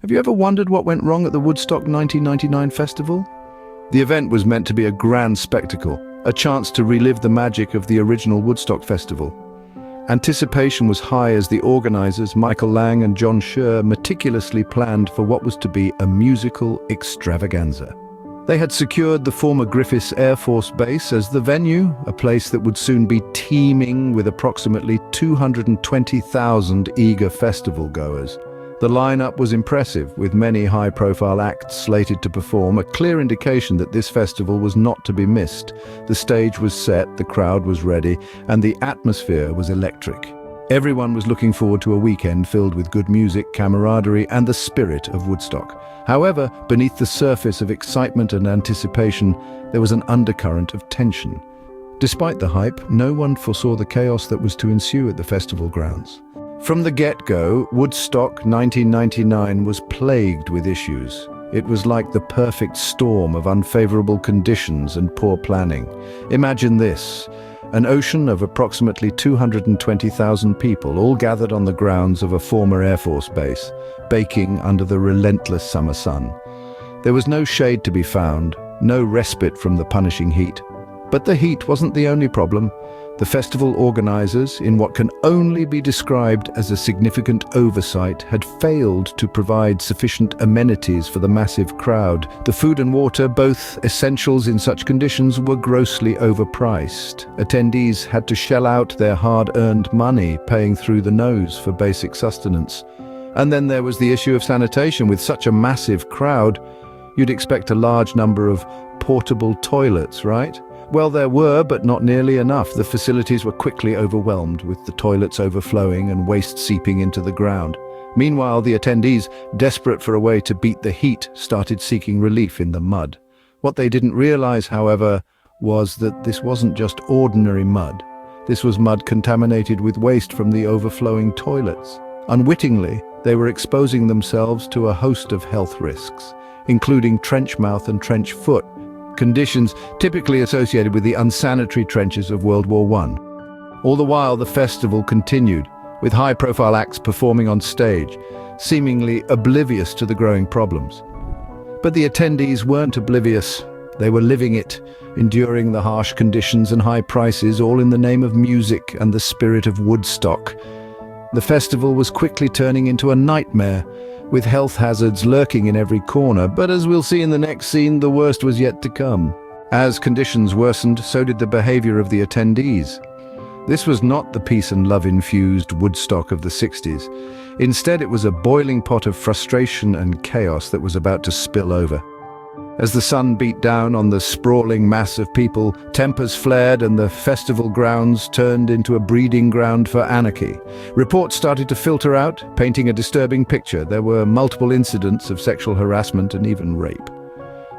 Have you ever wondered what went wrong at the Woodstock 1999 festival? The event was meant to be a grand spectacle, a chance to relive the magic of the original Woodstock festival. Anticipation was high as the organizers, Michael Lang and John Scher, meticulously planned for what was to be a musical extravaganza. They had secured the former Griffiths Air Force Base as the venue, a place that would soon be teeming with approximately 220,000 eager festival goers. The lineup was impressive, with many high-profile acts slated to perform, a clear indication that this festival was not to be missed. The stage was set, the crowd was ready, and the atmosphere was electric. Everyone was looking forward to a weekend filled with good music, camaraderie, and the spirit of Woodstock. However, beneath the surface of excitement and anticipation, there was an undercurrent of tension. Despite the hype, no one foresaw the chaos that was to ensue at the festival grounds. From the get-go, Woodstock 1999 was plagued with issues. It was like the perfect storm of unfavorable conditions and poor planning. Imagine this: an ocean of approximately 220,000 people, all gathered on the grounds of a former Air Force base, baking under the relentless summer sun. There was no shade to be found, no respite from the punishing heat. But the heat wasn't the only problem. The festival organizers, in what can only be described as a significant oversight, had failed to provide sufficient amenities for the massive crowd. The food and water, both essentials in such conditions, were grossly overpriced. Attendees had to shell out their hard-earned money, paying through the nose for basic sustenance. And then there was the issue of sanitation. With such a massive crowd, you'd expect a large number of portable toilets, right? Well, there were, but not nearly enough. The facilities were quickly overwhelmed, with the toilets overflowing and waste seeping into the ground. Meanwhile, the attendees, desperate for a way to beat the heat, started seeking relief in the mud. What they didn't realize, however, was that this wasn't just ordinary mud. This was mud contaminated with waste from the overflowing toilets. Unwittingly, they were exposing themselves to a host of health risks, including trench mouth and trench foot, conditions typically associated with the unsanitary trenches of World War I. All the while, the festival continued, with high-profile acts performing on stage, seemingly oblivious to the growing problems. But the attendees weren't oblivious. They were living it, enduring the harsh conditions and high prices, all in the name of music and the spirit of Woodstock. The festival was quickly turning into a nightmare, with health hazards lurking in every corner. But as we'll see in the next scene, the worst was yet to come. As conditions worsened, so did the behavior of the attendees. This was not the peace and love-infused Woodstock of the 60s. Instead, it was a boiling pot of frustration and chaos that was about to spill over. As the sun beat down on the sprawling mass of people, tempers flared and the festival grounds turned into a breeding ground for anarchy. Reports started to filter out, painting a disturbing picture. There were multiple incidents of sexual harassment and even rape.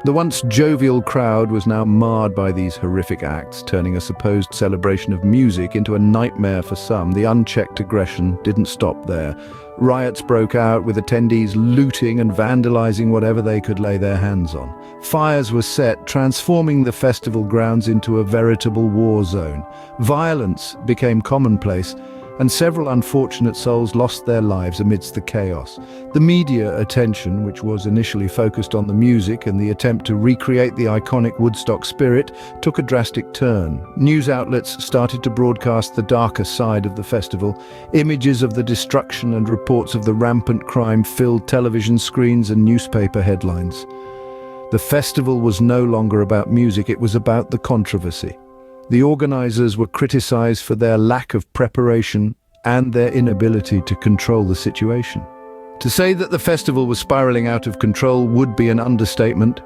The once jovial crowd was now marred by these horrific acts, turning a supposed celebration of music into a nightmare for some. The unchecked aggression didn't stop there. Riots broke out, with attendees looting and vandalizing whatever they could lay their hands on. Fires were set, transforming the festival grounds into a veritable war zone. Violence became commonplace, and several unfortunate souls lost their lives amidst the chaos. The media attention, which was initially focused on the music and the attempt to recreate the iconic Woodstock spirit, took a drastic turn. News outlets started to broadcast the darker side of the festival. Images of the destruction and reports of the rampant crime filled television screens and newspaper headlines. The festival was no longer about music, it was about the controversy. The organizers were criticized for their lack of preparation and their inability to control the situation. To say that the festival was spiraling out of control would be an understatement.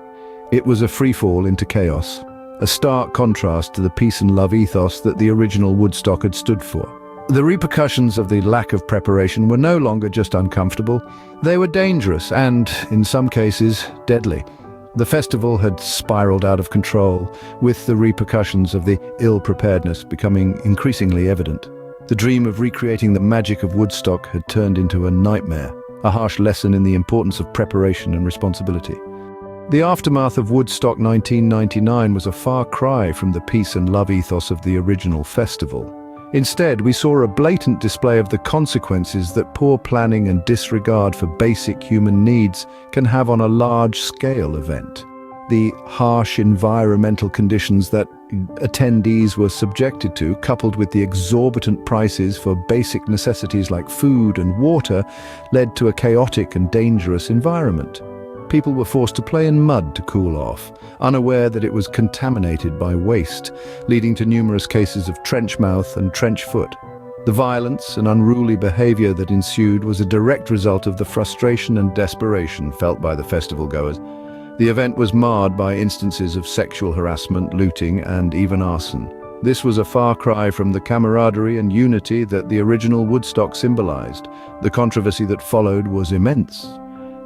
It was a freefall into chaos, a stark contrast to the peace and love ethos that the original Woodstock had stood for. The repercussions of the lack of preparation were no longer just uncomfortable, they were dangerous and, in some cases, deadly. The festival had spiraled out of control, with the repercussions of the ill-preparedness becoming increasingly evident. The dream of recreating the magic of Woodstock had turned into a nightmare, a harsh lesson in the importance of preparation and responsibility. The aftermath of Woodstock 1999 was a far cry from the peace and love ethos of the original festival. Instead, we saw a blatant display of the consequences that poor planning and disregard for basic human needs can have on a large-scale event. The harsh environmental conditions that attendees were subjected to, coupled with the exorbitant prices for basic necessities like food and water, led to a chaotic and dangerous environment. People were forced to play in mud to cool off, unaware that it was contaminated by waste, leading to numerous cases of trench mouth and trench foot. The violence and unruly behavior that ensued was a direct result of the frustration and desperation felt by the festival goers. The event was marred by instances of sexual harassment, looting, and even arson. This was a far cry from the camaraderie and unity that the original Woodstock symbolized. The controversy that followed was immense.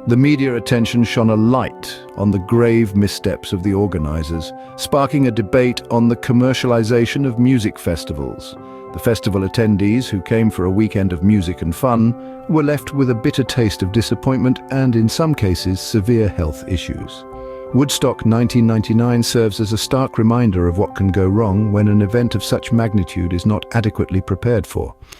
The media attention shone a light on the grave missteps of the organizers, sparking a debate on the commercialization of music festivals. The festival attendees, who came for a weekend of music and fun, were left with a bitter taste of disappointment and, in some cases, severe health issues. Woodstock 1999 serves as a stark reminder of what can go wrong when an event of such magnitude is not adequately prepared for.